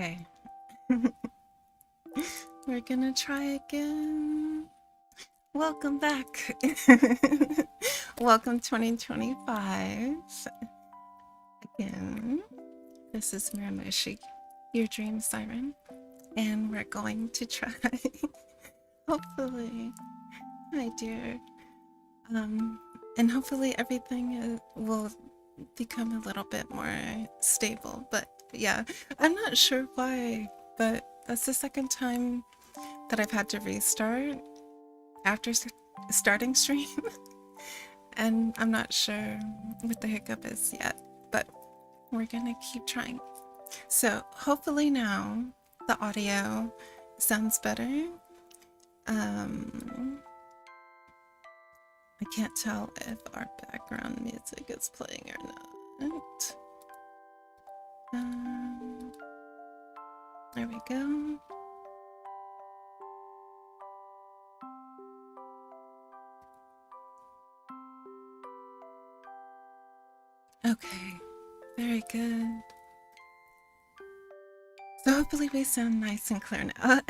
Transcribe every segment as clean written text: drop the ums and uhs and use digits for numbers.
Okay. We're gonna try again. Welcome back. Welcome 2025. Again, this is Mira Mushi, your Dream Siren, and we're going to try, hopefully, my dear, and hopefully everything will become a little bit more stable, but yeah, I'm not sure why, but that's the second time that I've had to restart after starting stream, and I'm not sure what the hiccup is yet, but we're gonna keep trying. So hopefully now the audio sounds better. I can't tell if our background music is playing or not. There we go. Okay, very good. So hopefully we sound nice and clear now.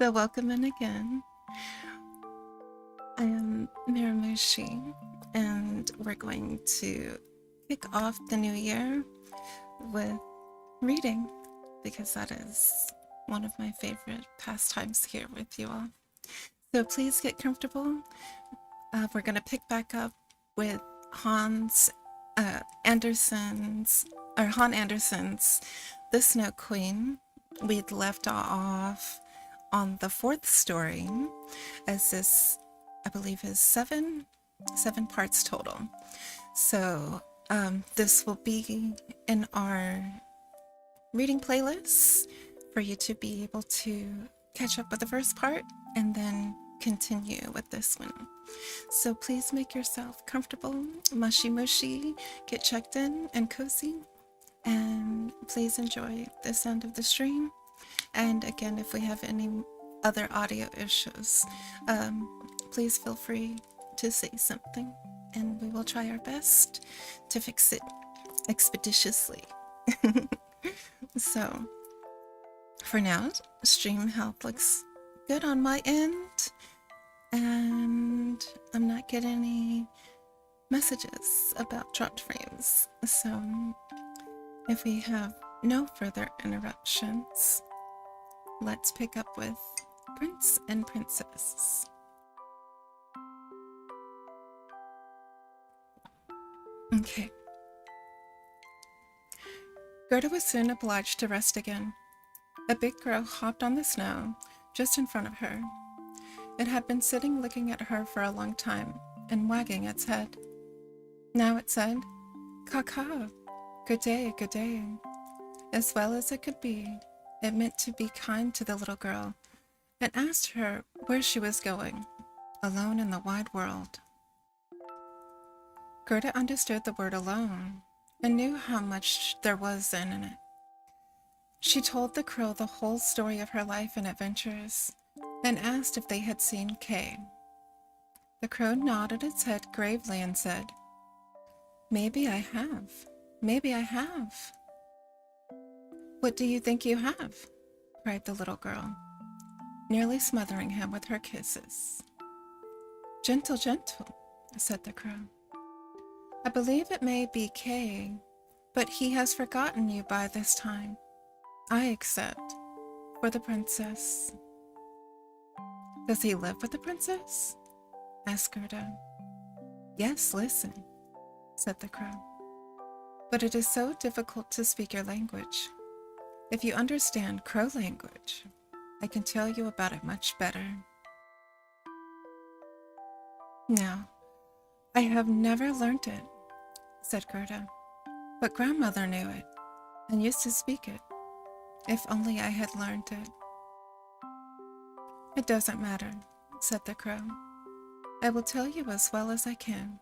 So welcome in again. I am Mira Mushi, and we're going to kick off the new year with reading, because that is one of my favorite pastimes here with you all. So please get comfortable. We're going to pick back up with Han Andersen's The Snow Queen. We'd left off on the 4th story, as this, I believe, is seven parts total. So this will be in our reading playlist for you to be able to catch up with the first part and then continue with this one. So please make yourself comfortable, mushy, get checked in and cozy, and please enjoy the sound of the stream. And again, if we have any other audio issues, please feel free to say something, and we will try our best to fix it expeditiously. So For now, stream health looks good on my end, and I'm not getting any messages about dropped frames. So if we have no further interruptions, let's pick up with Prince and Princess. Okay. Gerda was soon obliged to rest again. A big crow hopped on the snow just in front of her. It had been sitting looking at her for a long time and wagging its head. Now it said, "Caw-caw, good day," as well as it could be. It meant to be kind to the little girl and asked her where she was going, alone in the wide world. Gerda understood the word alone and knew how much there was in it. She told the crow the whole story of her life and adventures and asked if they had seen Kay. The crow nodded its head gravely and said, Maybe I have. What do you think you have?" cried the little girl, nearly smothering him with her kisses. Gentle, said the crow. "I believe it may be Kay, but he has forgotten you by this time. I accept, for the princess." "Does he live with the princess?" asked Gerda. "Yes, listen," said the crow. "But it is so difficult to speak your language. If you understand crow language, I can tell you about it much better." "Now, I have never learnt it," said Gerda, "but grandmother knew it and used to speak it. If only I had learned it." "It doesn't matter," said the crow. "I will tell you as well as I can,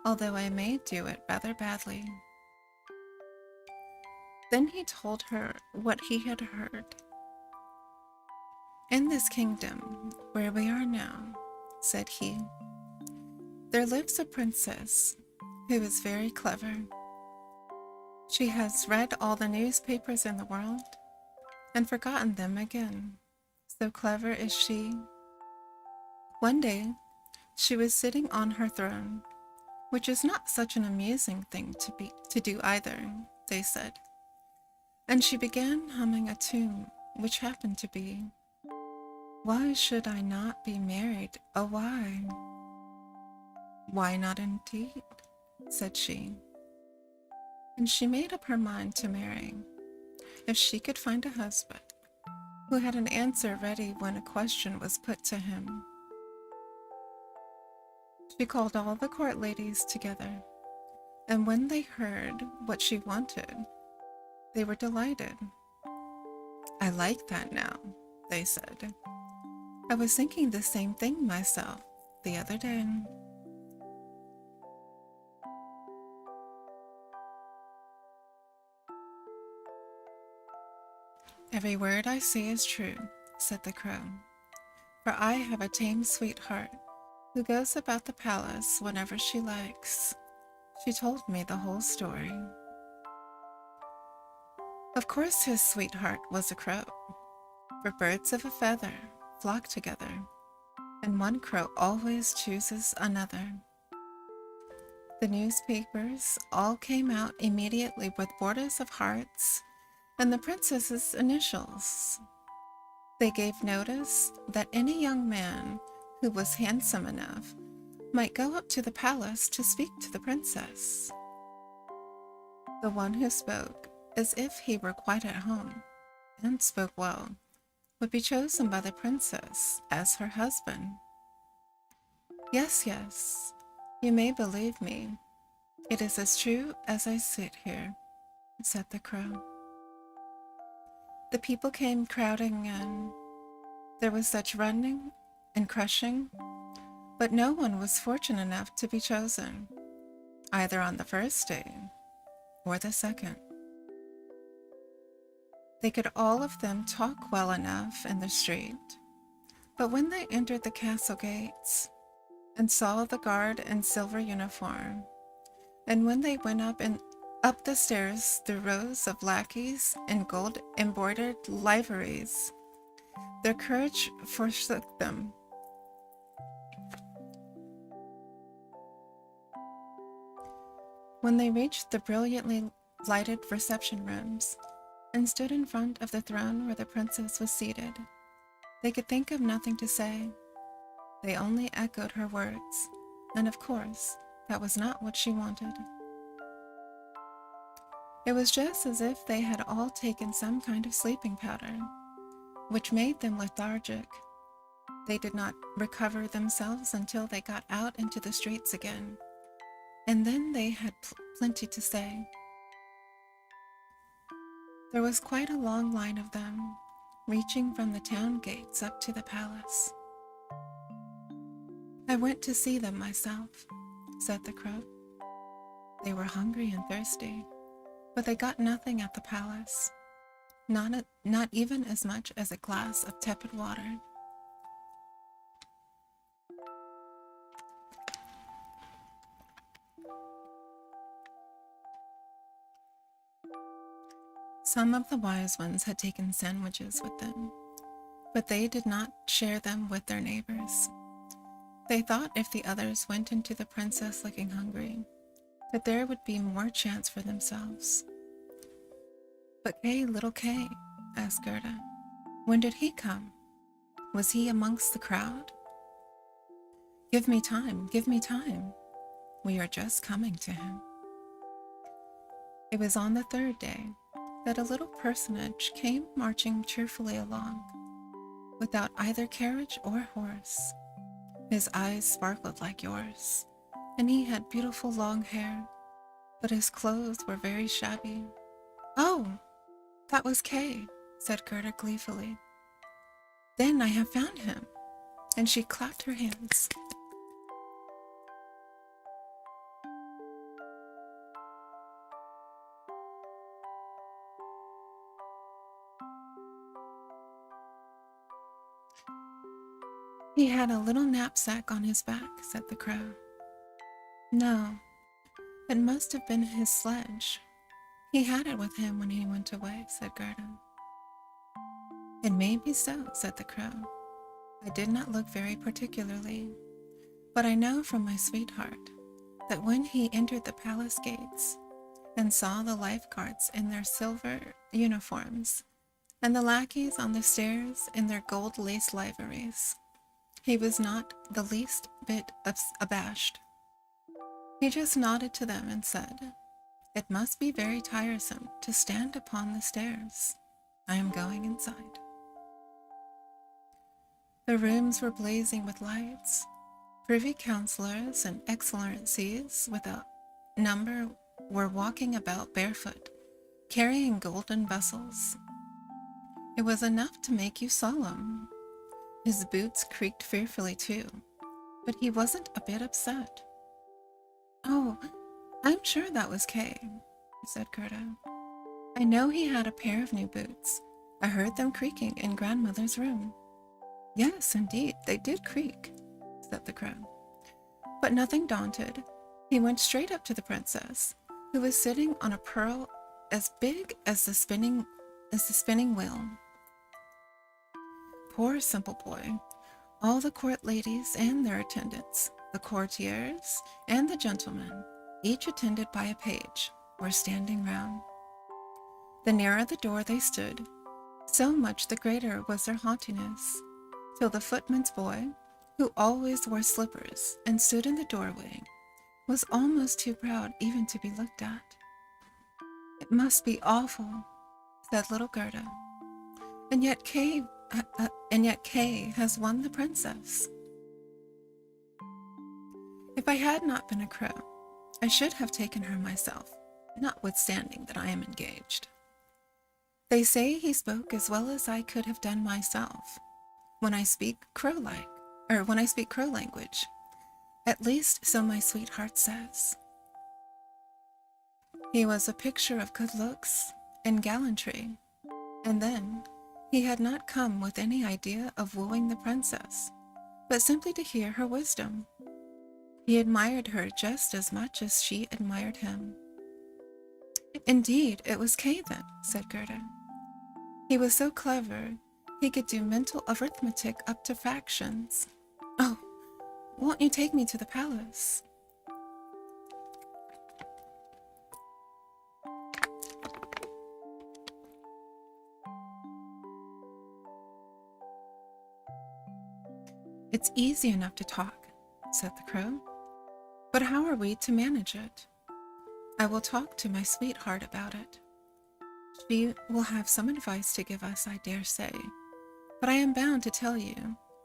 although I may do it rather badly." Then he told her what he had heard. "In this kingdom where we are now," said he, "there lives a princess who is very clever. She has read all the newspapers in the world and forgotten them again. So clever is she. One day, she was sitting on her throne, which is not such an amusing thing to do either," they said. And she began humming a tune which happened to be, "Why should I not be married? Oh, why?" "Why not indeed?" said she. And she made up her mind to marry, if she could find a husband who had an answer ready when a question was put to him. She called all the court ladies together, and when they heard what she wanted, they were delighted. "I like that now," they said. "I was thinking the same thing myself the other day." "Every word I say is true," said the crow, "for I have a tame sweetheart who goes about the palace whenever she likes." She told me the whole story. Of course his sweetheart was a crow, for birds of a feather flock together, and one crow always chooses another. The newspapers all came out immediately with borders of hearts and the princess's initials. They gave notice that any young man who was handsome enough might go up to the palace to speak to the princess. The one who spoke as if he were quite at home and spoke well would be chosen by the princess as her husband. Yes, you may believe me. It is as true as I sit here," said the crow. The people came crowding in. There was such running and crushing, but no one was fortunate enough to be chosen, either on the first day or the second. They could all of them talk well enough in the street, but when they entered the castle gates and saw the guard in silver uniform, and when they went up Up the stairs through rows of lackeys in gold-embroidered liveries. Their courage forsook them. When they reached the brilliantly lighted reception rooms and stood in front of the throne where the princess was seated, they could think of nothing to say. They only echoed her words, and of course, that was not what she wanted. It was just as if they had all taken some kind of sleeping powder, which made them lethargic. They did not recover themselves until they got out into the streets again, and then they had plenty to say. There was quite a long line of them, reaching from the town gates up to the palace. I went to see them myself, said the crow. They were hungry and thirsty, but they got nothing at the palace, not even as much as a glass of tepid water. Some of the wise ones had taken sandwiches with them, but they did not share them with their neighbors. They thought if the others went into the princess looking hungry, that there would be more chance for themselves. But little Kay, asked Gerda, when did he come? Was he amongst the crowd? Give me time, give me time. We are just coming to him. It was on the third day that a little personage came marching cheerfully along, without either carriage or horse. His eyes sparkled like yours, and he had beautiful long hair, but his clothes were very shabby. Oh, that was Kay, said Gerda gleefully. Then I have found him, and she clapped her hands. He had a little knapsack on his back, said the crow. No, it must have been his sledge. He had it with him when he went away, said Gerda. It may be so, said the crow. I did not look very particularly, but I know from my sweetheart that when he entered the palace gates and saw the lifeguards in their silver uniforms and the lackeys on the stairs in their gold-laced liveries, he was not the least bit abashed. He just nodded to them and said, It must be very tiresome to stand upon the stairs. I am going inside. The rooms were blazing with lights. Privy councillors and excellencies without number were walking about barefoot, carrying golden vessels. It was enough to make you solemn. His boots creaked fearfully too, but he wasn't a bit upset. Oh, I'm sure that was Kay, said Gerda. I know he had a pair of new boots. I heard them creaking in grandmother's room. Yes, indeed, they did creak, said the crow. But nothing daunted, he went straight up to the princess, who was sitting on a pearl as big as the spinning wheel. Poor simple boy. All the court ladies and their attendants, the courtiers and the gentlemen, each attended by a page, were standing round. The nearer the door they stood, so much the greater was their haughtiness, till the footman's boy, who always wore slippers and stood in the doorway, was almost too proud even to be looked at. It must be awful, said little Gerda, and yet Kay has won the princess. If I had not been a crow, I should have taken her myself, notwithstanding that I am engaged. They say he spoke as well as I could have done myself when I speak crow language. At least so my sweetheart says. He was a picture of good looks and gallantry, and then he had not come with any idea of wooing the princess, but simply to hear her wisdom. He admired her just as much as she admired him. Indeed, it was Kay then, said Gerda. He was so clever, he could do mental arithmetic up to fractions. Oh, won't you take me to the palace? It's easy enough to talk, said the crow. But how are we to manage it? I will talk to my sweetheart about it. She will have some advice to give us, I dare say, but I am bound to tell you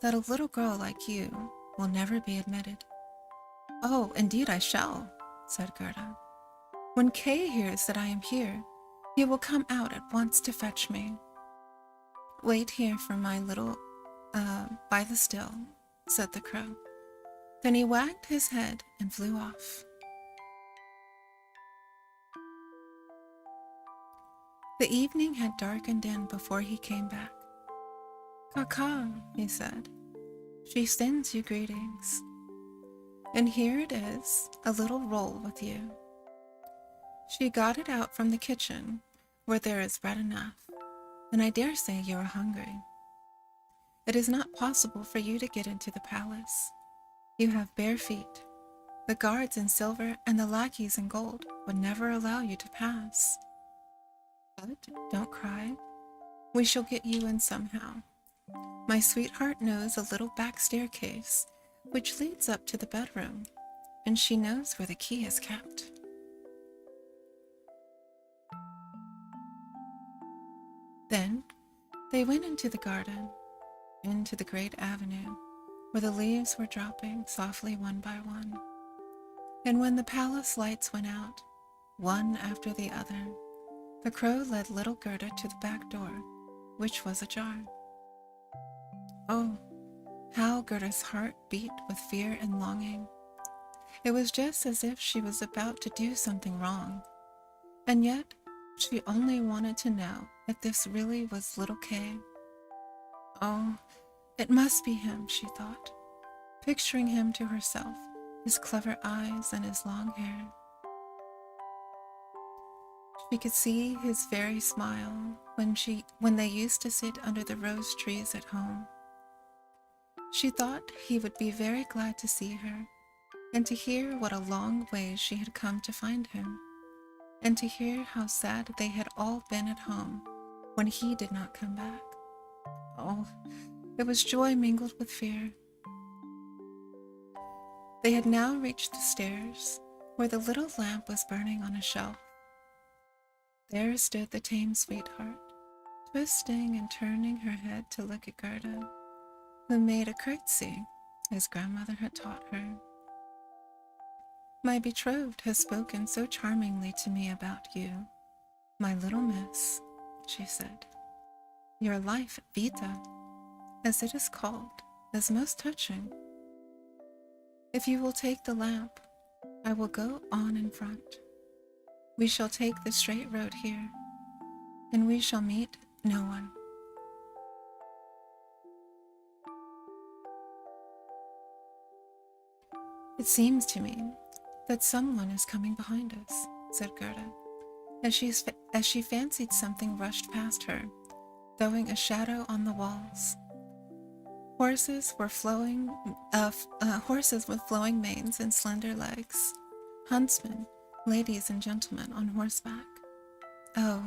that a little girl like you will never be admitted. Oh, indeed I shall, said Gerda. When Kay hears that I am here, he will come out at once to fetch me. Wait here for my little, by the still, said the crow. Then he wagged his head and flew off. The evening had darkened in before he came back. Caw, he said. She sends you greetings. And here it is, a little roll with you. She got it out from the kitchen, where there is bread enough, and I dare say you are hungry. It is not possible for you to get into the palace. You have bare feet. The guards in silver and the lackeys in gold would never allow you to pass. But don't cry. We shall get you in somehow. My sweetheart knows a little back staircase which leads up to the bedroom, and she knows where the key is kept. Then they went into the garden, into the great avenue, where the leaves were dropping softly one by one. And when the palace lights went out, one after the other, the crow led little Gerda to the back door, which was ajar. Oh, how Gerda's heart beat with fear and longing. It was just as if she was about to do something wrong, and yet she only wanted to know if this really was little Kay. Oh, it must be him, she thought, picturing him to herself, his clever eyes and his long hair. She could see his very smile when they used to sit under the rose trees at home. She thought he would be very glad to see her, and to hear what a long way she had come to find him, and to hear how sad they had all been at home when he did not come back. Oh, it was joy mingled with fear. They had now reached the stairs, where the little lamp was burning on a shelf. There stood the tame sweetheart, twisting and turning her head to look at Gerda, who made a curtsy, as grandmother had taught her. My betrothed has spoken so charmingly to me about you, my little miss, she said. Your life, Vita, as it is called, is most touching. If you will take the lamp, I will go on in front. We shall take the straight road here, and we shall meet no one. It seems to me that someone is coming behind us, said Gerda, as she fancied something rushed past her, throwing a shadow on the walls. Horses with flowing manes and slender legs, huntsmen, ladies and gentlemen on horseback. Oh,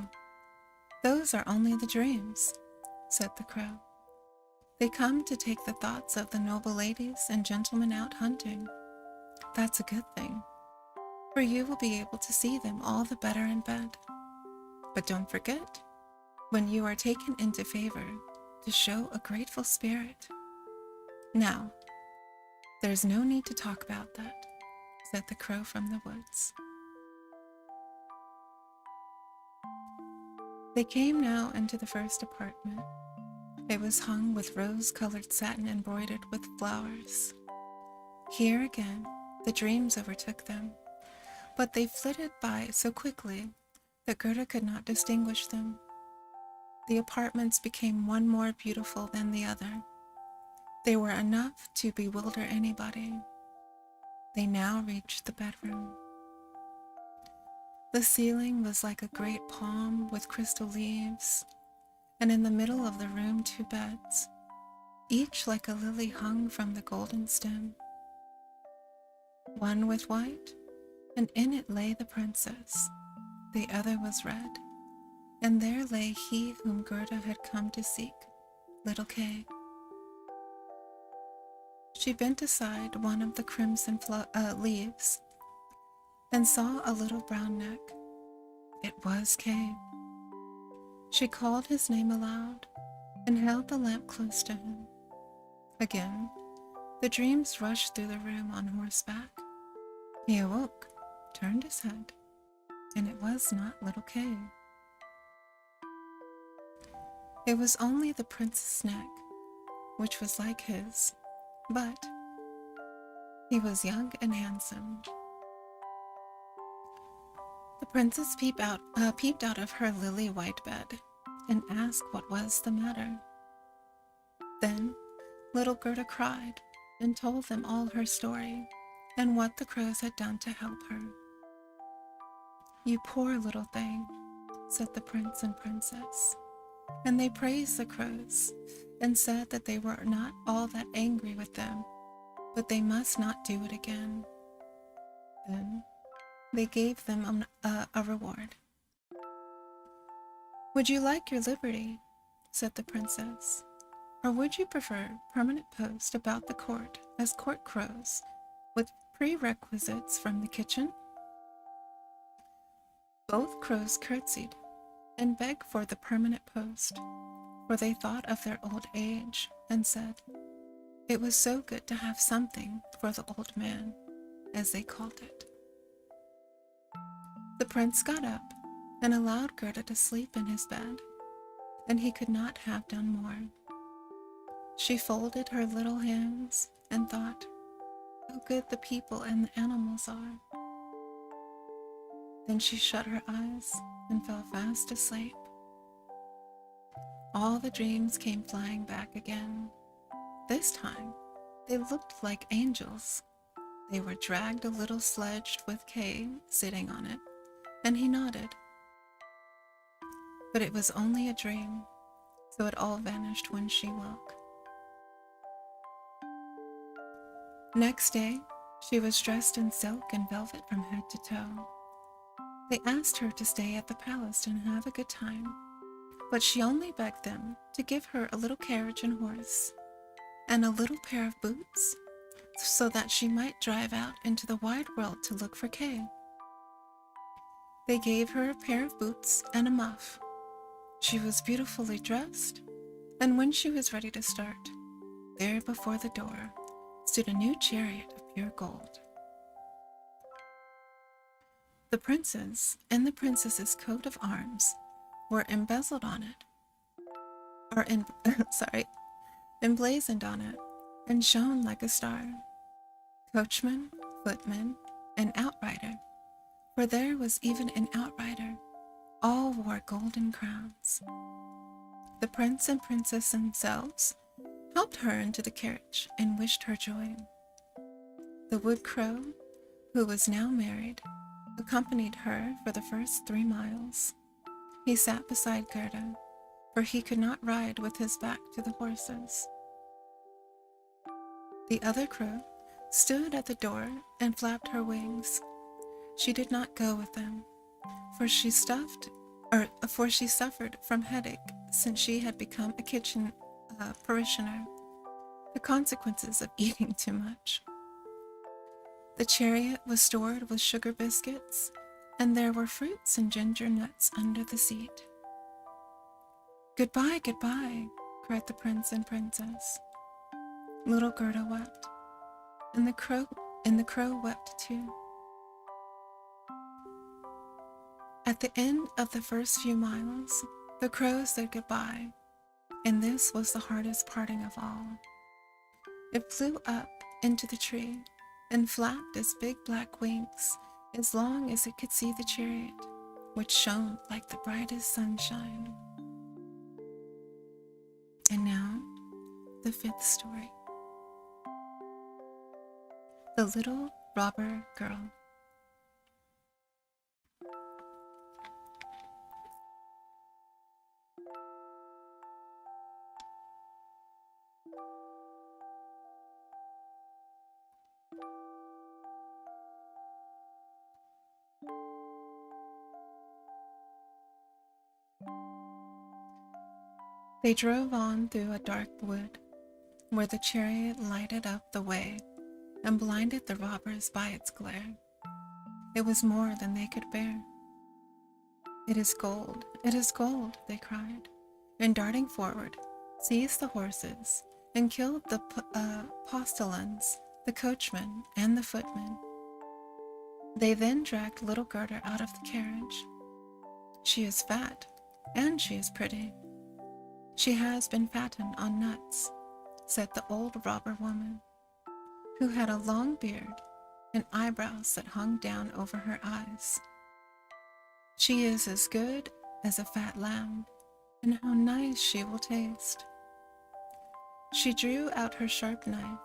those are only the dreams, said the crow. They come to take the thoughts of the noble ladies and gentlemen out hunting. That's a good thing, for you will be able to see them all the better in bed. But don't forget, when you are taken into favor, to show a grateful spirit. Now, there's no need to talk about that, said the crow from the woods. They came now into the first apartment. It was hung with rose-colored satin embroidered with flowers. Here again, the dreams overtook them, but they flitted by so quickly that Gerda could not distinguish them. The apartments became one more beautiful than the other. They were enough to bewilder anybody. They now reached the bedroom. The ceiling was like a great palm with crystal leaves, and in the middle of the room 2 beds, each like a lily hung from the golden stem. One with white, and in it lay the princess. The other was red, and there lay he whom Gerda had come to seek, little Kay. She bent aside one of the crimson leaves and saw a little brown neck. It was Kay. She called his name aloud and held the lamp close to him. Again, the dreams rushed through the room on horseback. He awoke, turned his head, and it was not little Kay. It was only the prince's neck, which was like his, but he was young and handsome. The princess peeped out of her lily-white bed and asked what was the matter. Then little Gerda cried and told them all her story and what the crows had done to help her. "You poor little thing," said the prince and princess, and they praised the crows and said that they were not all that angry with them, but they must not do it again. Then they gave them a reward. "Would you like your liberty?" said the princess, "or would you prefer permanent post about the court as court crows with prerequisites from the kitchen?" Both crows curtsied and begged for the permanent post, for they thought of their old age and said it was so good to have something for the old man, as they called it. The prince got up and allowed Gerda to sleep in his bed, and he could not have done more. She folded her little hands and thought how good the people and the animals are. Then she shut her eyes and fell fast asleep. All the dreams came flying back again. This time, they looked like angels. They were dragged a little sledge with Kay sitting on it, and he nodded. But it was only a dream, so it all vanished when she woke. Next day, she was dressed in silk and velvet from head to toe. They asked her to stay at the palace and have a good time, but she only begged them to give her a little carriage and horse, and a little pair of boots, so that she might drive out into the wide world to look for Kay. They gave her a pair of boots and a muff. She was beautifully dressed, and when she was ready to start, there before the door stood a new chariot of pure gold. The prince's and the princess's coat of arms were embezzled on it, or emblazoned on it, and shone like a star. Coachman, footman, and outrider, for there was even an outrider, all wore golden crowns. The prince and princess themselves helped her into the carriage and wished her joy. The wood crow, who was now married, accompanied her for the first 3 miles. He sat beside Gerda, for he could not ride with his back to the horses. The other crow stood at the door and flapped her wings. She did not go with them, for she suffered from headache since she had become a kitchen parishioner, the consequences of eating too much. The chariot was stored with sugar biscuits, and there were fruits and ginger nuts under the seat. "Goodbye, goodbye," cried the prince and princess. Little Gerda wept, and the crow wept too. At the end of the first few miles, the crow said goodbye, and this was the hardest parting of all. It flew up into the tree and flapped its big black wings as long as it could see the chariot, which shone like the brightest sunshine. And now, the 5th story. The Little Robber Girl. They drove on through a dark wood, where the chariot lighted up the way and blinded the robbers by its glare. It was more than they could bear. It is gold, they cried, and darting forward, seized the horses and killed the postilions, the coachman, and the footman. They then dragged little Gerda out of the carriage. She is fat, and she is pretty. She has been fattened on nuts, said the old robber woman, who had a long beard and eyebrows that hung down over her eyes. She is as good as a fat lamb, and how nice she will taste. She drew out her sharp knife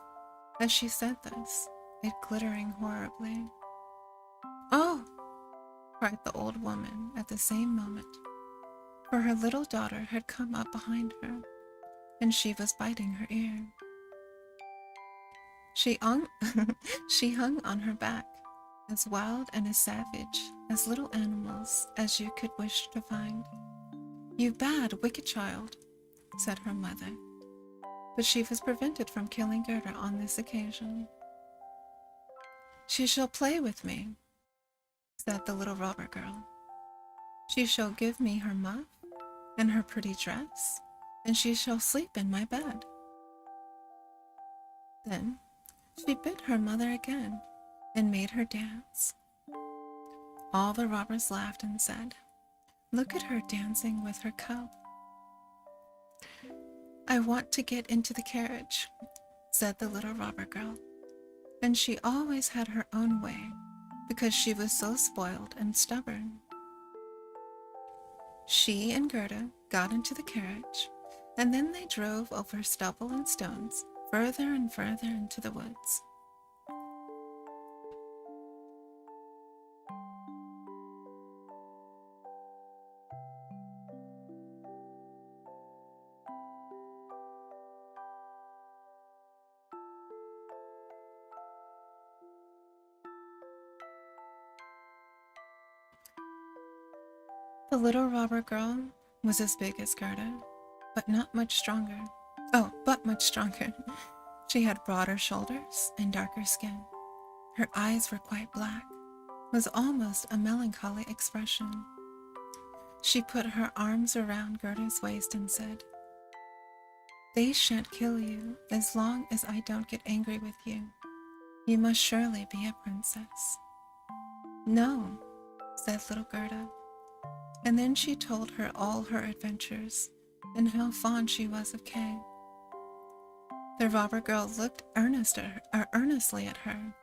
as she said this, it glittering horribly. "Oh!" cried the old woman at the same moment, for her little daughter had come up behind her, and she was biting her ear. She hung on her back, as wild and as savage as little animals as you could wish to find. "You bad, wicked child," said her mother, but she was prevented from killing Gerda on this occasion. "She shall play with me," said the little robber girl. "She shall give me her muff and her pretty dress, and she shall sleep in my bed." Then she bit her mother again and made her dance. All the robbers laughed and said, "Look at her dancing with her cub." "I want to get into the carriage," said the little robber girl, and she always had her own way because she was so spoiled and stubborn. She and Gerda got into the carriage, and then they drove over stubble and stones further and further into the woods. The little robber girl was as big as Gerda, but much stronger. She had broader shoulders and darker skin. Her eyes were quite black, with almost a melancholy expression. She put her arms around Gerda's waist and said, "They shan't kill you as long as I don't get angry with you. You must surely be a princess." "No," said little Gerda. And then she told her all her adventures and how fond she was of Kay. The robber girl looked earnestly at her,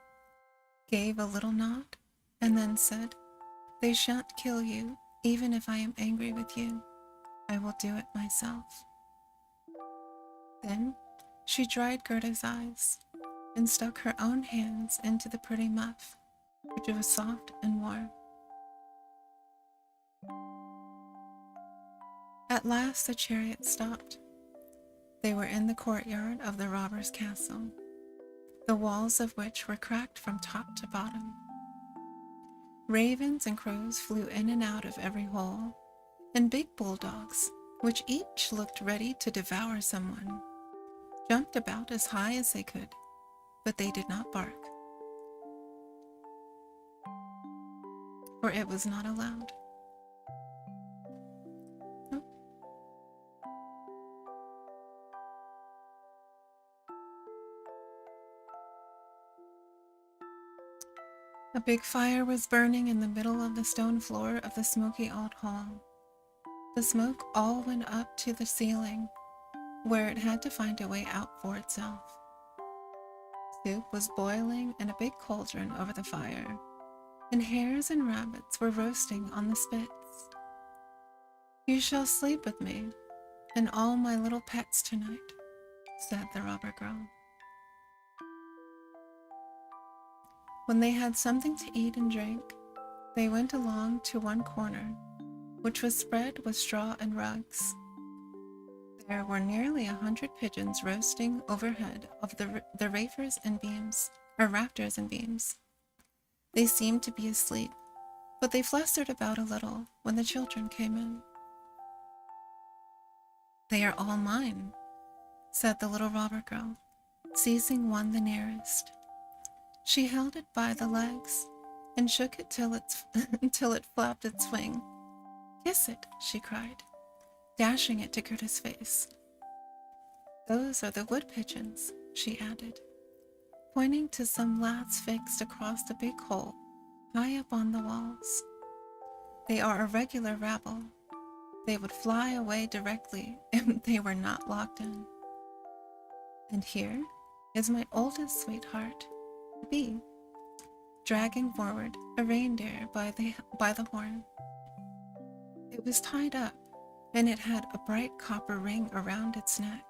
gave a little nod, and then said, "They shan't kill you even if I am angry with you. I will do it myself." Then she dried Gerda's eyes and stuck her own hands into the pretty muff, which was soft and warm. At last the chariot stopped. They were in the courtyard of the robber's castle, the walls of which were cracked from top to bottom. Ravens and crows flew in and out of every hole, and big bulldogs, which each looked ready to devour someone, jumped about as high as they could, but they did not bark, for it was not allowed. A big fire was burning in the middle of the stone floor of the smoky old hall. The smoke all went up to the ceiling, where it had to find a way out for itself. Soup was boiling in a big cauldron over the fire, and hares and rabbits were roasting on the spits. "You shall sleep with me and all my little pets tonight," said the robber girl. When they had something to eat and drink, they went along to one corner, which was spread with straw and rugs. There were nearly 100 pigeons roasting overhead of the rafters and beams. They seemed to be asleep, but they flustered about a little when the children came in. "They are all mine," said the little robber girl, seizing one the nearest. She held it by the legs and shook it until it flapped its wing. "Kiss it," she cried, dashing it to Gerda's face. "Those are the wood pigeons," she added, pointing to some laths fixed across the big hole high up on the walls. "They are a regular rabble. They would fly away directly if they were not locked in. And here is my oldest sweetheart, Bee," dragging forward a reindeer by the horn. It was tied up, and it had a bright copper ring around its neck.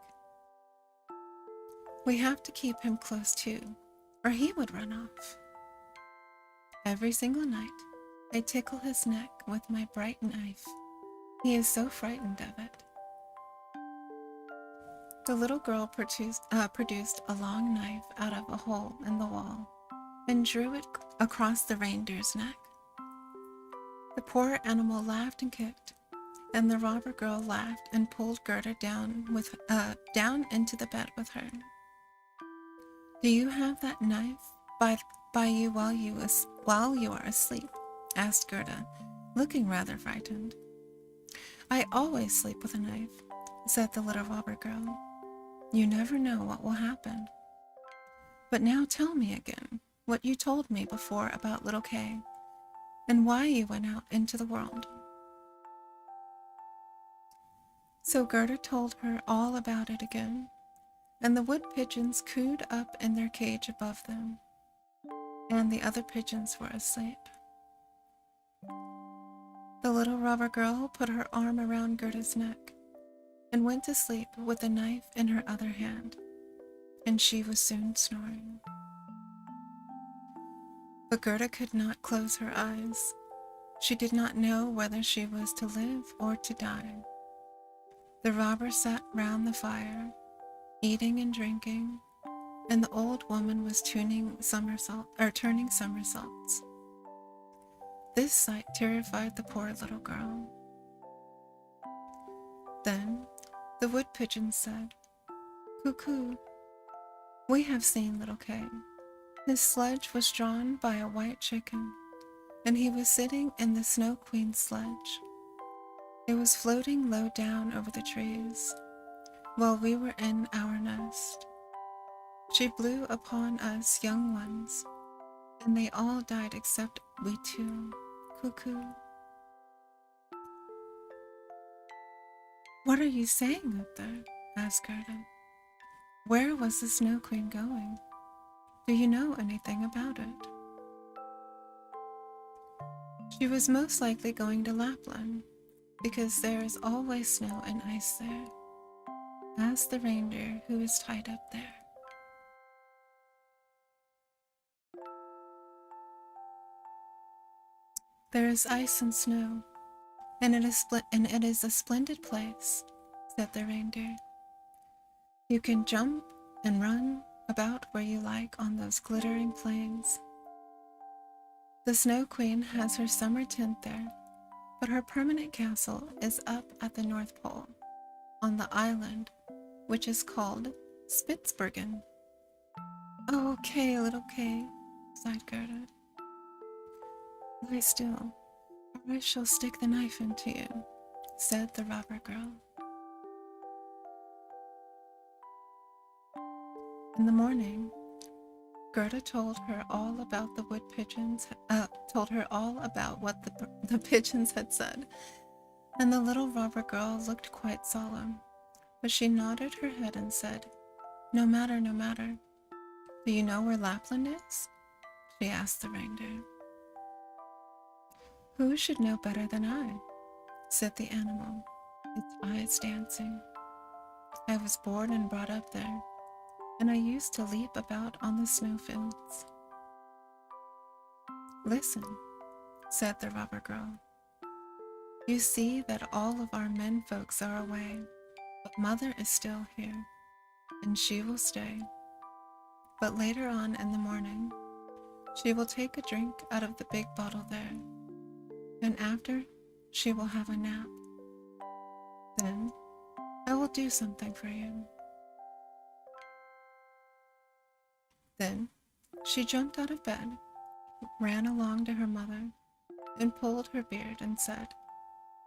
"We have to keep him close too, or he would run off. Every single night, I tickle his neck with my bright knife. He is so frightened of it." The little girl produced a long knife out of a hole in the wall and drew it across the reindeer's neck. The poor animal laughed and kicked, and the robber girl laughed and pulled Gerda down into the bed with her. "Do you have that knife by you while you are asleep?" asked Gerda, looking rather frightened. "I always sleep with a knife," said the little robber girl. "You never know what will happen. But now tell me again what you told me before about little Kay, and why you went out into the world." So Gerda told her all about it again, and the wood pigeons cooed up in their cage above them, and the other pigeons were asleep. The little robber girl put her arm around Gerda's neck and went to sleep with a knife in her other hand, and she was soon snoring. But Gerda could not close her eyes. She did not know whether she was to live or to die. The robbers sat round the fire, eating and drinking, and the old woman was turning somersaults. This sight terrified the poor little girl. Then the wood pigeon said, "Cuckoo, we have seen little Kay. His sledge was drawn by a white chicken, and he was sitting in the Snow Queen's sledge. It was floating low down over the trees, while we were in our nest. She blew upon us young ones, and they all died except we two. Cuckoo." "What are you saying up there?" asked Gerda. "Where was the Snow Queen going? Do you know anything about it?" "She was most likely going to Lapland, because there is always snow and ice there. Ask the reindeer who is tied up there." "There is ice and snow, and it is a splendid place," said the reindeer. "You can jump and run about where you like on those glittering plains. The Snow Queen has her summer tent there, but her permanent castle is up at the North Pole, on the island which is called Spitzbergen." "Oh, Kay, little Kay," sighed Gerda. "Lie still, or I shall stick the knife into you," said the robber girl. In the morning, Gerda told her all about what the pigeons had said, and the little robber girl looked quite solemn, but she nodded her head and said, No matter. Do you know where Lapland is?" she asked the reindeer. "Who should know better than I?" said the animal, its eyes dancing. "I was born and brought up there, and I used to leap about on the snowfields." "Listen," said the robber girl. "You see that all of our men folks are away, But Mother is still here, and she will stay. But later on in the morning, she will take a drink out of the big bottle there, and after, she will have a nap. Then, I will do something for you. Then, she jumped out of bed, ran along to her mother, and pulled her beard and said,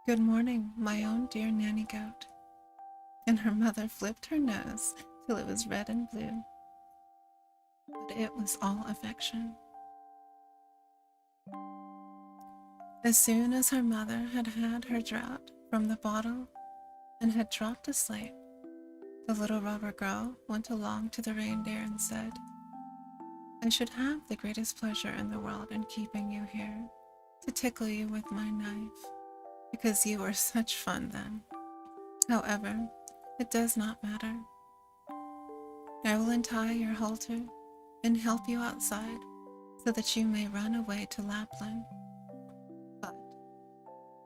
"Good morning, my own dear nanny goat." And her mother flipped her nose till it was red and blue. But it was all affection. As soon as her mother had had her draught from the bottle and had dropped asleep, the little robber girl went along to the reindeer and said, "I should have the greatest pleasure in the world in keeping you here, to tickle you with my knife, because you were such fun then. However, it does not matter. I will untie your halter and help you outside so that you may run away to Lapland. But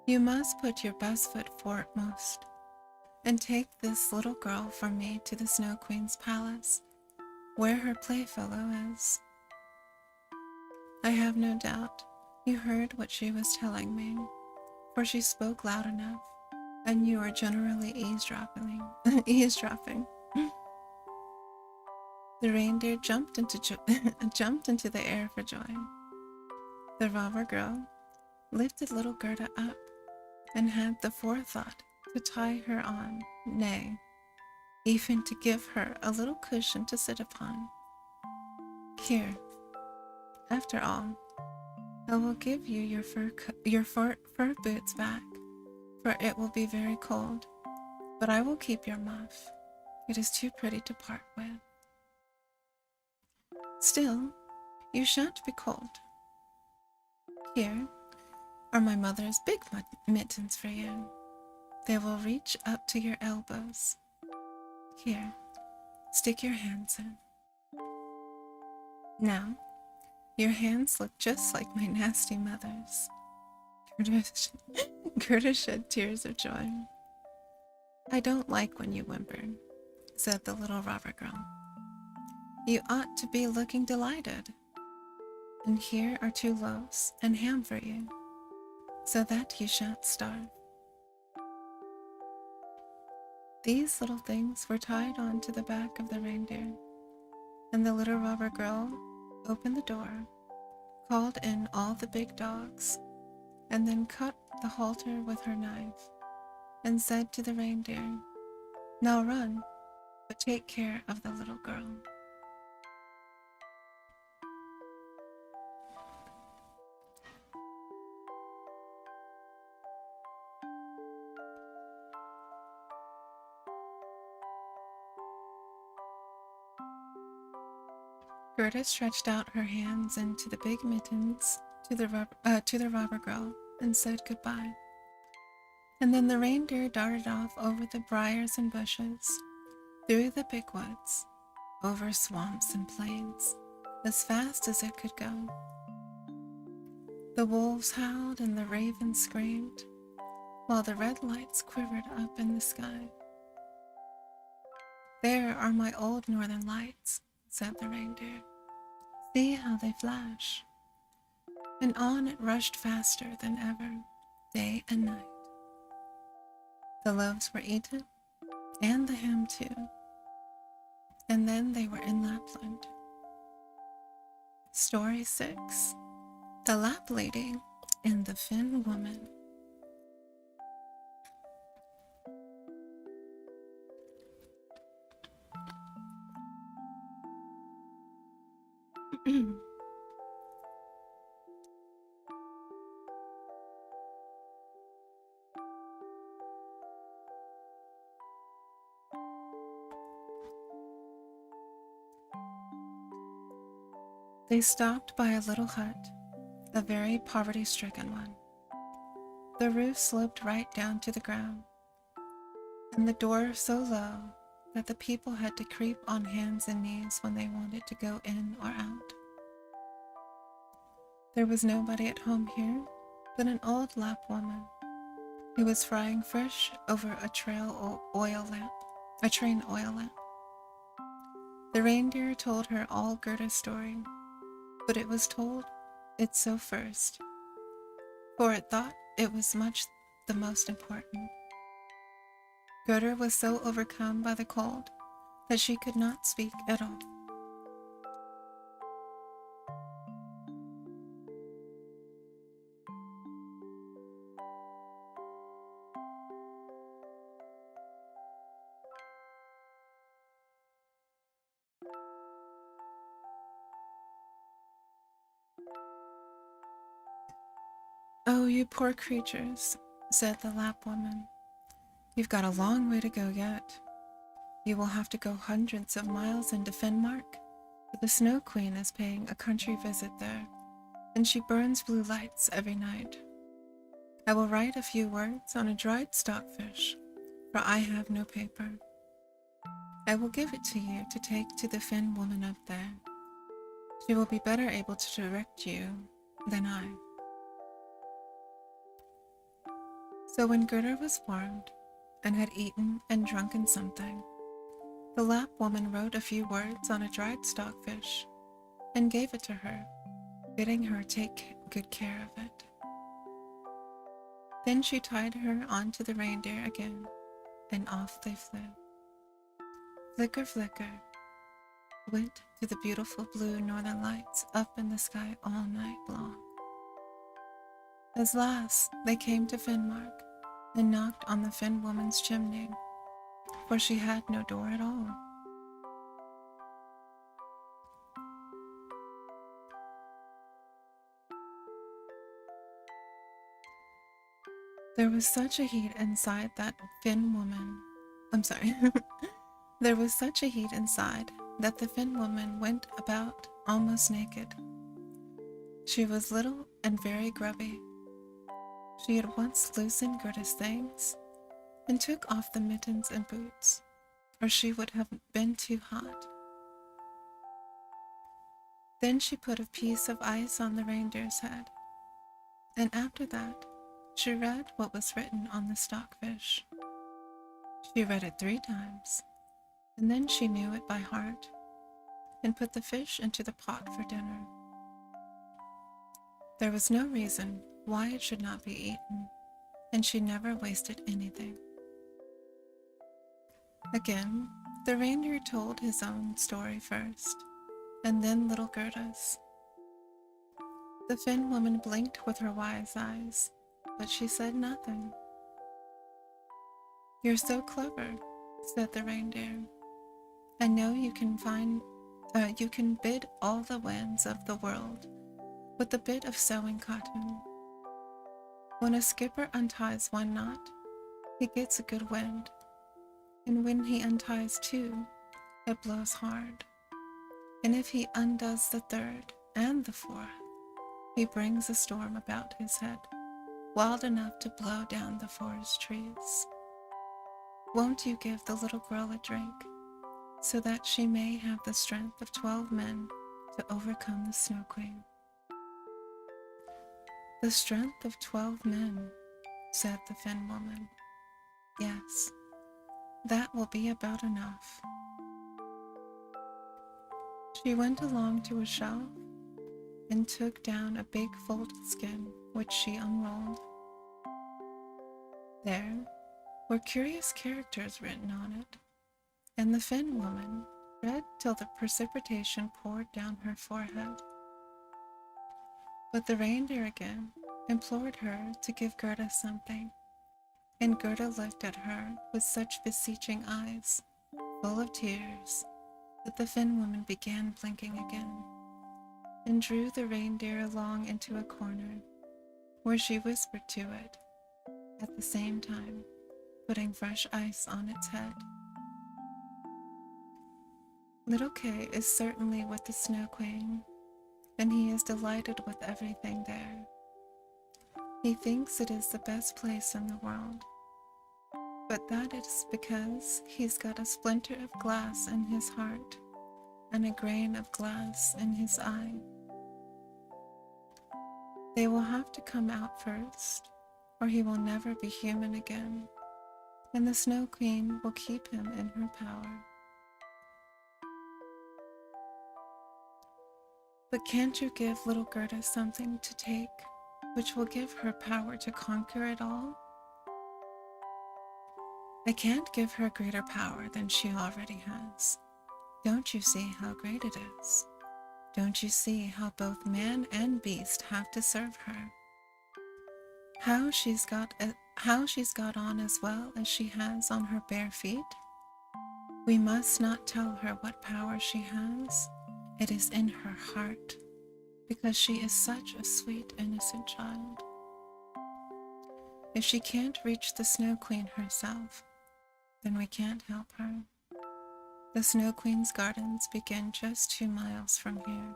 you must put your best foot foremost and take this little girl from me to the Snow Queen's palace, where her playfellow is." I have no doubt you heard what she was telling me, for she spoke loud enough, and you are generally eavesdropping. The reindeer jumped into the air for joy. The robber girl lifted little Gerda up and had the forethought to tie her on, nay, even to give her a little cushion to sit upon. "Here, after all, I will give you your fur boots back, for it will be very cold, but I will keep your muff. It is too pretty to part with. Still, you shan't be cold. Here are my mother's big mittens for you. They will reach up to your elbows. Here, stick your hands in. Now, your hands look just like my nasty mother's." Gerda shed tears of joy. "I don't like when you whimper," said the little robber girl. "You ought to be looking delighted. And here are 2 loaves and ham for you, so that you shan't starve." These little things were tied on to the back of the reindeer, and the little robber girl opened the door, called in all the big dogs, and then cut the halter with her knife, and said to the reindeer, "Now run, but take care of the little girl." Gerda stretched out her hands into the big mittens to the robber girl and said goodbye. And then the reindeer darted off over the briars and bushes, through the big woods, over swamps and plains, as fast as it could go. The wolves howled and the ravens screamed, while the red lights quivered up in the sky. "There are my old northern lights," said the reindeer. "See how they flash." And on it rushed faster than ever, day and night. The loaves were eaten, and the ham too, and then they were in Lapland. Story 6. The Lap Lady and the Finn Woman. They stopped by a little hut, a very poverty-stricken one. The roof sloped right down to the ground, and the door so low that the people had to creep on hands and knees when they wanted to go in or out. There was nobody at home here but an old Lap woman, He was frying fish over a train oil lamp. The reindeer told her all Gerda's story, but it was told it so first, for it thought it was much the most important. Gerda was so overcome by the cold that she could not speak at all. "Oh, you poor creatures," said the Lap woman. "You've got a long way to go yet. You will have to go hundreds of miles into Finnmark, for the Snow Queen is paying a country visit there, and she burns blue lights every night. I will write a few words on a dried stockfish, for I have no paper. I will give it to you to take to the Finn woman up there. She will be better able to direct you than I." So when Gerda was warmed and had eaten and drunken something, the Lap woman wrote a few words on a dried stockfish and gave it to her, bidding her take good care of it. Then she tied her onto the reindeer again, and off they flew. Flicker, flicker, went to the beautiful blue northern lights up in the sky all night long. At last they came to Finnmark and knocked on the Finn woman's chimney, for she had no door at all. There was such a heat inside that Finn woman. There was such a heat inside that the Finn woman went about almost naked. She was little and very grubby. She had once loosened Gerda's things and took off the mittens and boots, or she would have been too hot. Then she put a piece of ice on the reindeer's head, and after that she read what was written on the stockfish. She read it 3 times, and then she knew it by heart, and put the fish into the pot for dinner. There was no reason why it should not be eaten, and she never wasted anything. Again, the reindeer told his own story first, and then little Gerda's. The Finn woman blinked with her wise eyes, but she said nothing. "You're so clever," said the reindeer. "I know you can bid all the winds of the world with a bit of sewing cotton. When a skipper unties one knot, he gets a good wind, and when he unties 2, it blows hard. And if he undoes the 3rd and the 4th, he brings a storm about his head, wild enough to blow down the forest trees. Won't you give the little girl a drink, so that she may have the strength of 12 men to overcome the Snow Queen?" "The strength of 12 men," said the Finn woman. "Yes, that will be about enough." She went along to a shelf and took down a big folded skin, which she unrolled. There were curious characters written on it, and the Finn woman read till the precipitation poured down her forehead. But the reindeer again implored her to give Gerda something, and Gerda looked at her with such beseeching eyes, full of tears, that the Finn woman began blinking again, and drew the reindeer along into a corner, where she whispered to it, at the same time putting fresh ice on its head. "Little Kay is certainly with the Snow Queen, and he is delighted with everything there. He thinks it is the best place in the world, but that is because he's got a splinter of glass in his heart and a grain of glass in his eye. They will have to come out first, or he will never be human again, and the Snow Queen will keep him in her power. But can't you give little Gerda something to take, which will give her power to conquer it all? I can't give her greater power than she already has. Don't you see how great it is? Don't you see how both man and beast have to serve her? How she's got on as well as she has on her bare feet? We must not tell her what power she has. It is in her heart, because she is such a sweet, innocent child. If she can't reach the Snow Queen herself, then we can't help her. The Snow Queen's gardens begin just 2 miles from here.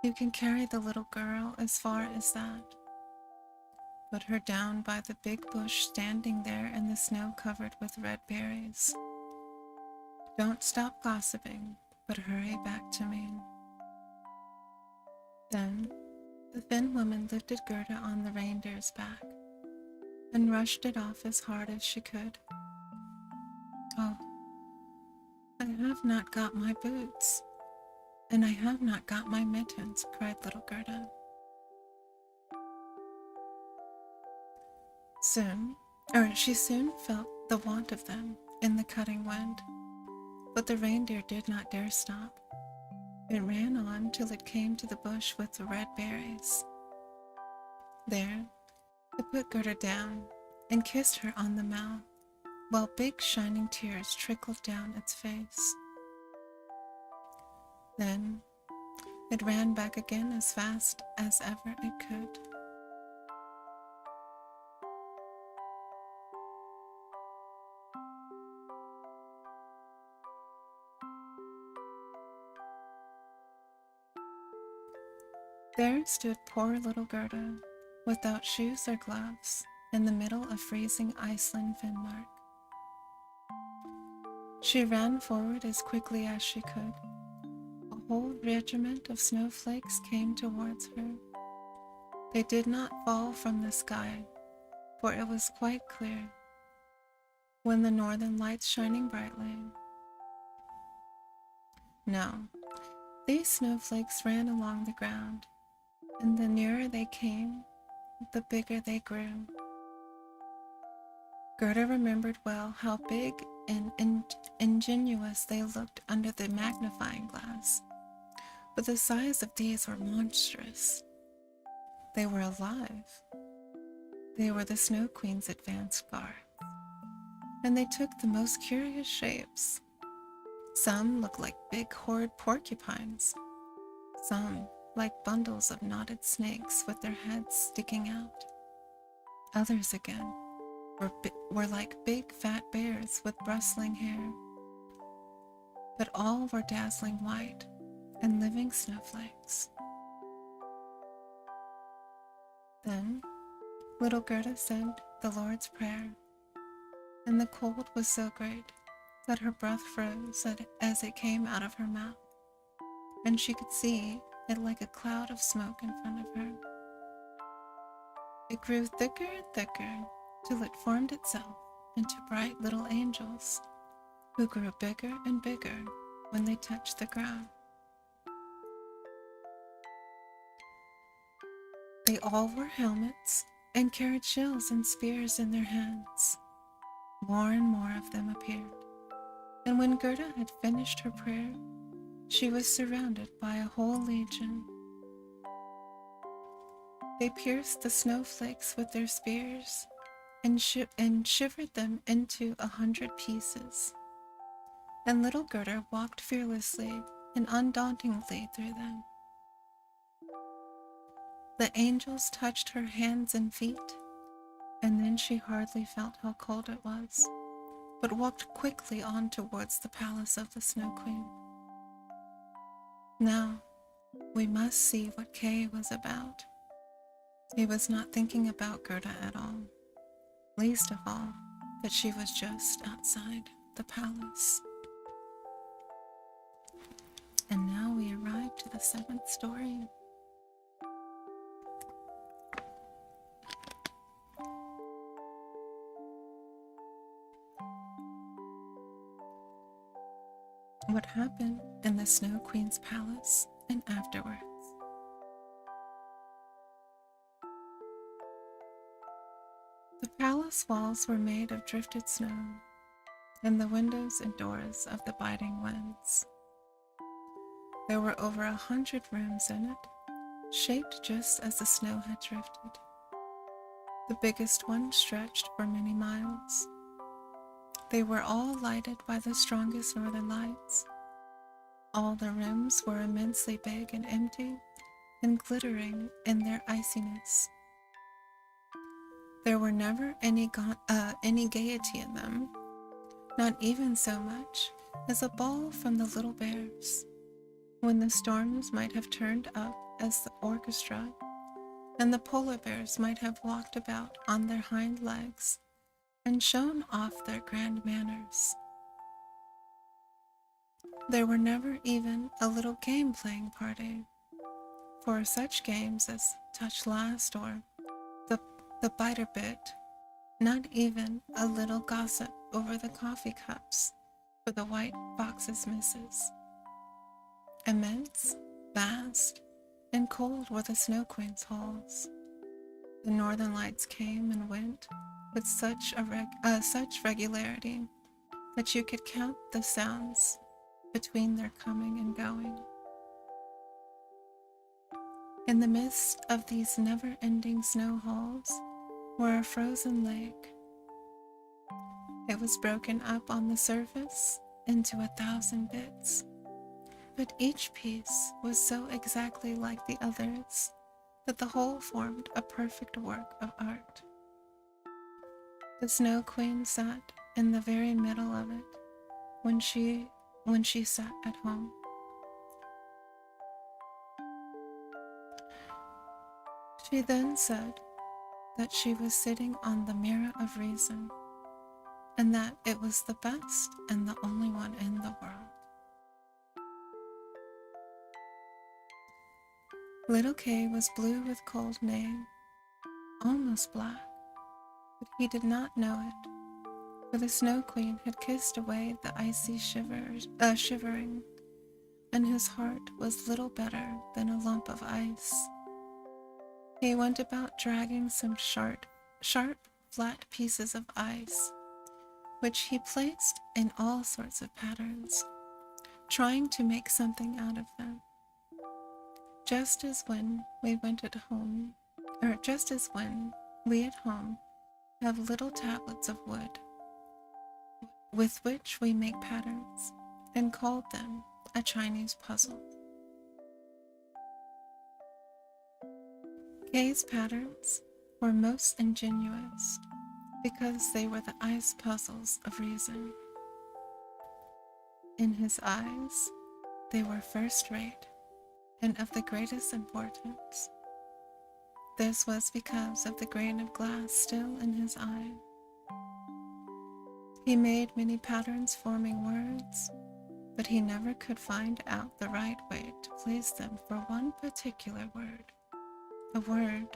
You can carry the little girl as far as that. Put her down by the big bush standing there in the snow covered with red berries. Don't stop gossiping, but hurry back to me. Then the thin woman lifted Gerda on the reindeer's back and rushed it off as hard as she could. Oh, I have not got my boots, and I have not got my mittens, cried little Gerda. She soon felt the want of them in the cutting wind, but the reindeer did not dare stop. It ran on till it came to the bush with the red berries. There, it put Gerda down and kissed her on the mouth, while big shining tears trickled down its face. Then it ran back again as fast as ever it could. There stood poor little Gerda, without shoes or gloves, in the middle of freezing Iceland Finnmark. She ran forward as quickly as she could. A whole regiment of snowflakes came towards her. They did not fall from the sky, for it was quite clear, when the northern lights shining brightly. No, these snowflakes ran along the ground, and the nearer they came, the bigger they grew. Gerda remembered well how big and ingenuous they looked under the magnifying glass, but the size of these were monstrous. They were alive. They were the Snow Queen's advanced guard, and they took the most curious shapes. Some looked like big horrid porcupines, some like bundles of knotted snakes with their heads sticking out. Others again were like big fat bears with bristling hair. But all were dazzling white and living snowflakes. Then little Gerda said the Lord's Prayer, and the cold was so great that her breath froze as it came out of her mouth, and she could see it like a cloud of smoke in front of her. It grew thicker and thicker till it formed itself into bright little angels, who grew bigger and bigger when they touched the ground. They all wore helmets and carried shields and spears in their hands. More and more of them appeared, and when Gerda had finished her prayer, she was surrounded by a whole legion. They pierced the snowflakes with their spears and shivered them into 100 pieces. And little Gerda walked fearlessly and undauntedly through them. The angels touched her hands and feet, and then she hardly felt how cold it was, but walked quickly on towards the palace of the Snow Queen. Now, we must see what Kay was about. He was not thinking about Gerda at all, least of all that she was just outside the palace. And now we arrive to the 7th story. what happened in the Snow Queen's palace and afterwards. The palace walls were made of drifted snow, and the windows and doors of the biting winds. There were over 100 rooms in it, shaped just as the snow had drifted. The biggest one stretched for many miles. They were all lighted by the strongest northern lights. All the rooms were immensely big and empty and glittering in their iciness. There were never any gaiety in them, not even so much as a ball from the little bears, when the storms might have turned up as the orchestra, and the polar bears might have walked about on their hind legs and shown off their grand manners. There were never even a little game-playing party, for such games as Touch Last or the Biter Bit, not even a little gossip over the coffee cups for the white fox's misses. Immense, vast, and cold were the Snow Queen's halls. The northern lights came and went with such regularity that you could count the sounds between their coming and going. In the midst of these never-ending snow halls were a frozen lake. It was broken up on the surface into 1,000 bits, but each piece was so exactly like the others that the whole formed a perfect work of art. The Snow Queen sat in the very middle of it when she sat at home. She then said that she was sitting on the mirror of reason, and that it was the best and the only one in the world. Little Kay was blue with cold name, almost black, but he did not know it, for the Snow Queen had kissed away the icy shivering, and his heart was little better than a lump of ice. He went about dragging some sharp, flat pieces of ice, which he placed in all sorts of patterns, trying to make something out of them. Just as when we at home have little tablets of wood, with which we make patterns, and called them a Chinese puzzle. Kay's patterns were most ingenious because they were the ice puzzles of reason. In his eyes, they were first-rate and of the greatest importance. This was because of the grain of glass still in his eye. He made many patterns forming words, but he never could find out the right way to place them for one particular word, the word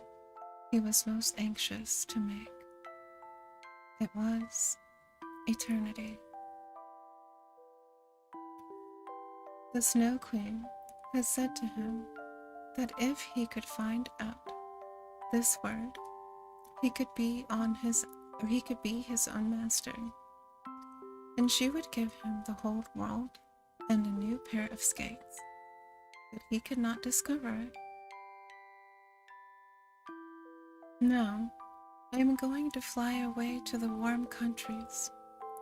he was most anxious to make. It was eternity. The Snow Queen had said to him that if he could find out this word, he could be his own master, and she would give him the whole world and a new pair of skates, but he could not discover it. Now, I am going to fly away to the warm countries,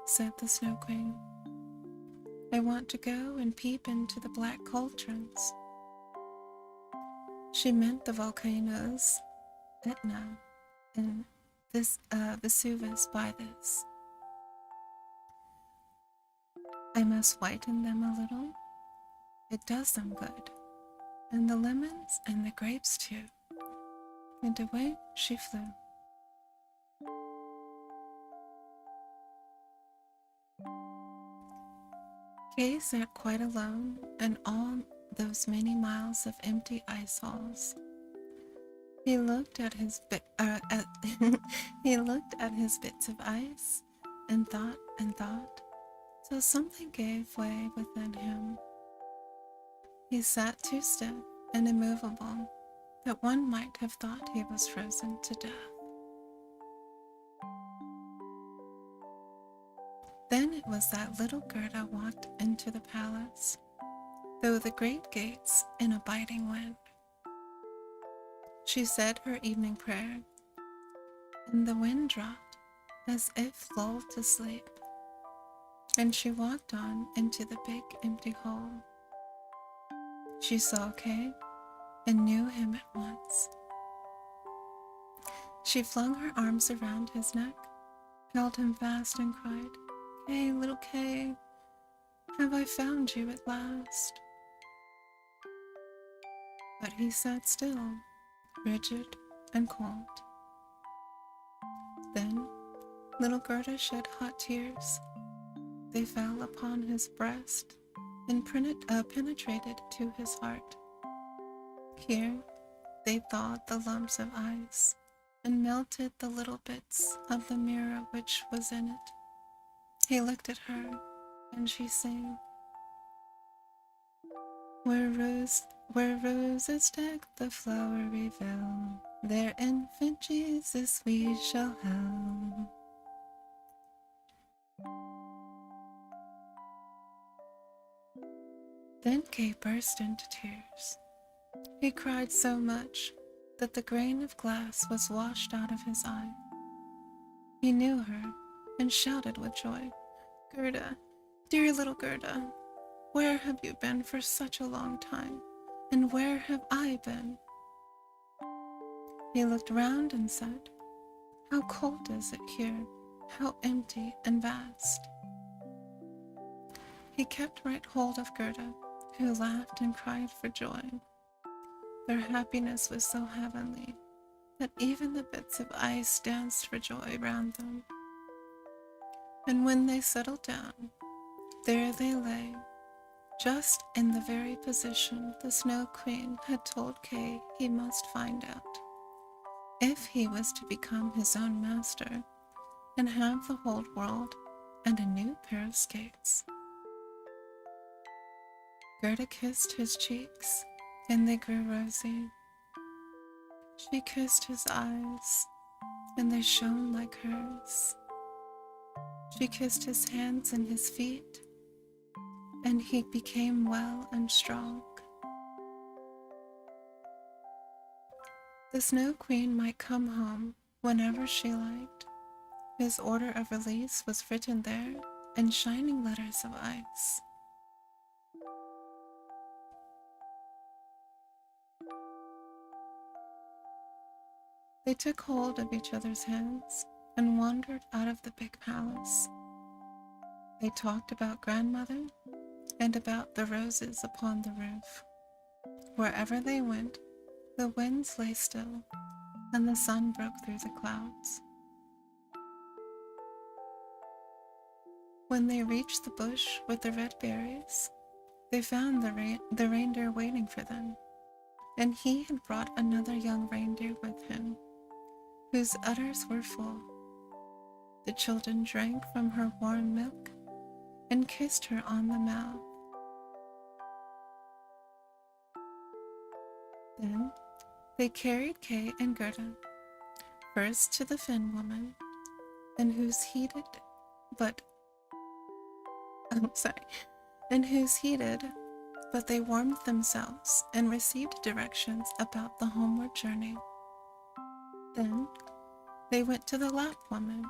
said the Snow Queen. I want to go and peep into the black cauldrons. She meant the volcanoes, Etna and Vesuvius by this. I must whiten them a little. It does them good. And the lemons and the grapes too. And away she flew. Kay sat quite alone in all those many miles of empty ice halls. He looked at his bits of ice and thought, till something gave way within him. He sat too stiff and immovable that one might have thought he was frozen to death. Then it was that little Gerda walked into the palace, though the great gates in a biting wind. She said her evening prayer, and the wind dropped as if lulled to sleep, and she walked on into the big empty hall. She saw Kay and knew him at once. She flung her arms around his neck, held him fast and cried, "Kay, little Kay, have I found you at last?" But he sat still, rigid and cold. Then little Gerda shed hot tears. They fell upon his breast and penetrated to his heart. Here they thawed the lumps of ice and melted the little bits of the mirror which was in it. He looked at her, and she sang, Where roses deck the flowery vale, there infant Jesus we shall have." Then Kay burst into tears. He cried so much that the grain of glass was washed out of his eye. He knew her and shouted with joy, "Gerda, dear little Gerda, where have you been for such a long time, and where have I been?" He looked round and said, "How cold is it here, how empty and vast." He kept right hold of Gerda, who laughed and cried for joy. Their happiness was so heavenly that even the bits of ice danced for joy round them. And when they settled down, there they lay, just in the very position the Snow Queen had told Kay he must find out, if he was to become his own master and have the whole world and a new pair of skates. Gerda kissed his cheeks, and they grew rosy. She kissed his eyes, and they shone like hers. She kissed his hands and his feet, and he became well and strong. The Snow Queen might come home whenever she liked. His order of release was written there in shining letters of ice. They took hold of each other's hands and wandered out of the big palace. They talked about grandmother and about the roses upon the roof. Wherever they went, the winds lay still, and the sun broke through the clouds. When they reached the bush with the red berries, they found the reindeer waiting for them, and he had brought another young reindeer with him, whose udders were full. The children drank from her warm milk and kissed her on the mouth. Then they carried Kay and Gerda first to the Finn woman, and whose heated but they warmed themselves and received directions about the homeward journey. Then they went to the Lap woman.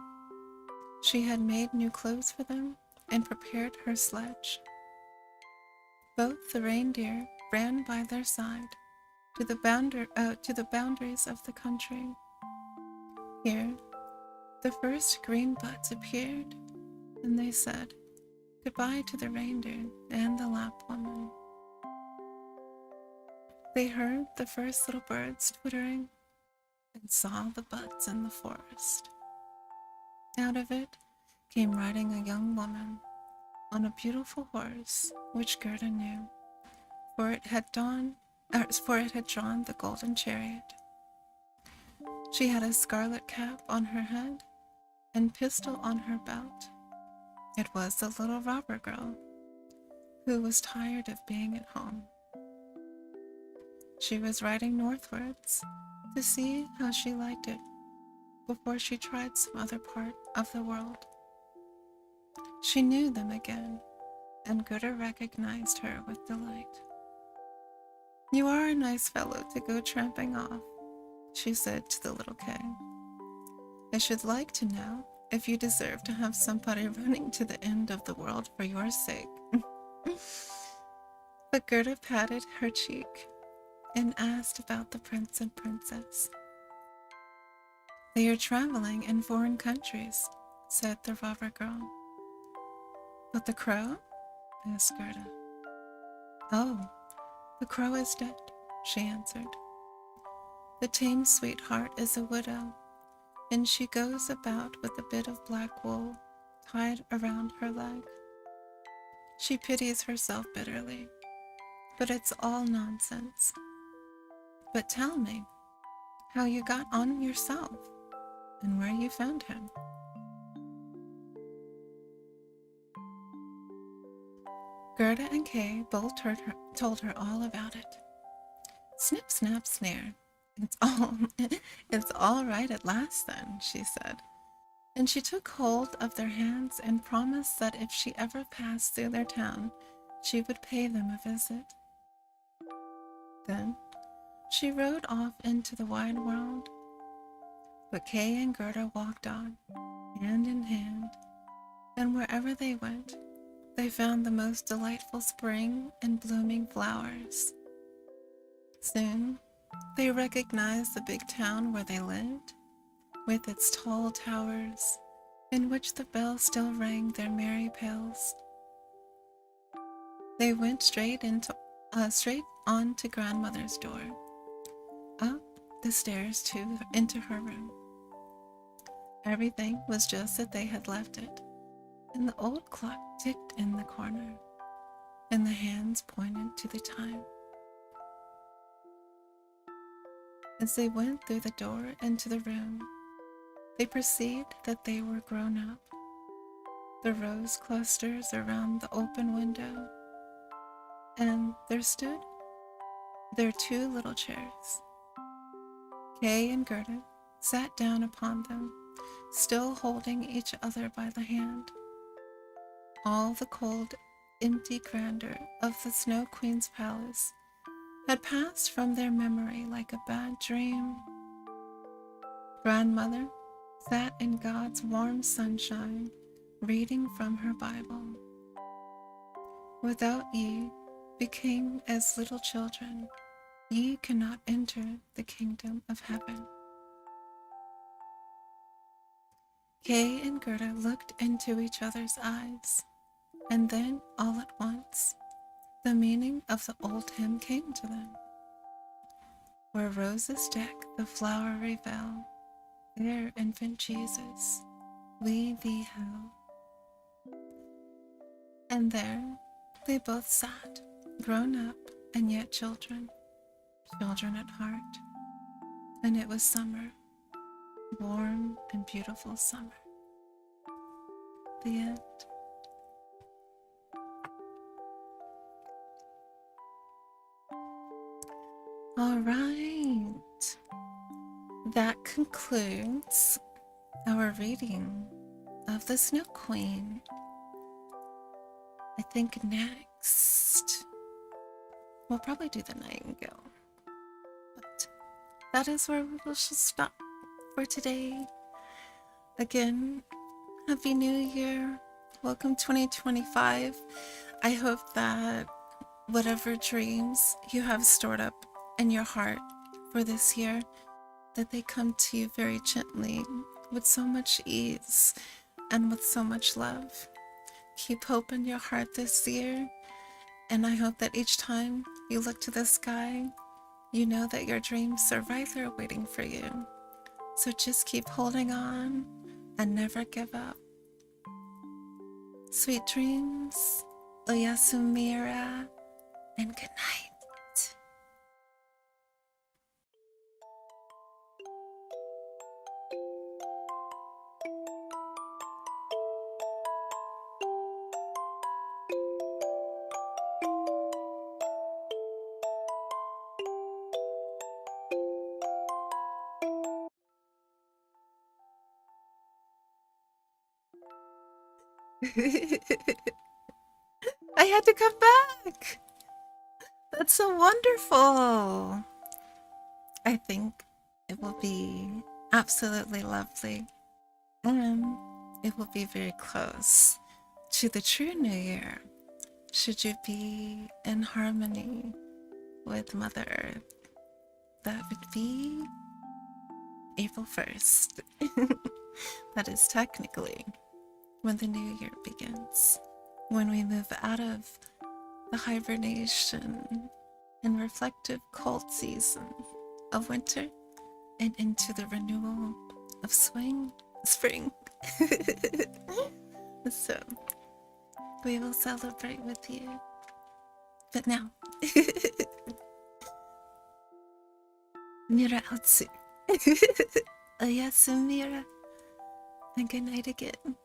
She had made new clothes for them and prepared her sledge. Both the reindeer ran by their side to the boundaries of the country. Here, the first green buds appeared, and they said goodbye to the reindeer and the Lap woman. They heard the first little birds twittering and saw the buds in the forest. Out of it came riding a young woman on a beautiful horse which Gerda knew, for it had drawn the golden chariot. She had a scarlet cap on her head and pistol on her belt, It was the little robber girl who was tired of being at home. She was riding northwards to see how she liked it before she tried some other part of the world. She knew them again, and Gerda recognized her with delight. "You are a nice fellow to go tramping off," she said to the little Kay. "I should like to know if you deserve to have somebody running to the end of the world for your sake." But Gerda patted her cheek and asked about the prince and princess. "They are traveling in foreign countries," said the robber girl. "But the crow?" asked Gerda. "Oh, the crow is dead," she answered. "The tame sweetheart is a widow, and she goes about with a bit of black wool tied around her leg. She pities herself bitterly, but it's all nonsense. But tell me how you got on yourself and where you found him." Gerda and Kay both told her all about it. "Snip, snap, snare. It's all right at last then," she said. And she took hold of their hands and promised that if she ever passed through their town, she would pay them a visit. Then she rode off into the wide world. But Kay and Gerda walked on, hand in hand, and wherever they went, they found the most delightful spring and blooming flowers. Soon, they recognized the big town where they lived, with its tall towers, in which the bells still rang their merry peals. They went straight on to grandmother's door, up the stairs into her room. Everything was just as they had left it, and the old clock ticked in the corner, and the hands pointed to the time. As they went through the door into the room, they perceived that they were grown up. The rose clusters around the open window, and there stood their two little chairs. Kay and Gerda sat down upon them, still holding each other by the hand. All the cold, empty grandeur of the Snow Queen's palace had passed from their memory like a bad dream. Grandmother sat in God's warm sunshine, reading from her Bible. "Without ye became as little children, ye cannot enter the kingdom of heaven." Kay and Gerda looked into each other's eyes, and then all at once, the meaning of the old hymn came to them. "Where roses deck the flowery vale, there, infant Jesus, we thee hail." And there they both sat, grown up and yet children at heart. And it was summer, warm and beautiful summer. The end. All right, that concludes our reading of the Snow Queen. I think next we'll probably do the Nightingale, but that is where we will stop for today. Again, Happy New Year. Welcome 2025. I hope that whatever dreams you have stored up in your heart for this year, that they come to you very gently, with so much ease and with so much love. Keep hope in your heart this year, and I hope that each time you look to the sky, you know that your dreams are right there waiting for you. So just keep holding on and never give up. Sweet dreams, Oyasumira, and good night. I had to come back. That's so wonderful. I think it will be absolutely lovely. And it will be very close to the true New Year. Should you be in harmony with Mother Earth, that would be April 1st. That is technically when the new year begins. When we move out of the hibernation and reflective cold season of winter and into the renewal of spring. So we will celebrate with you. But now, Mira Otsu. Ayasu Mira. And good night again.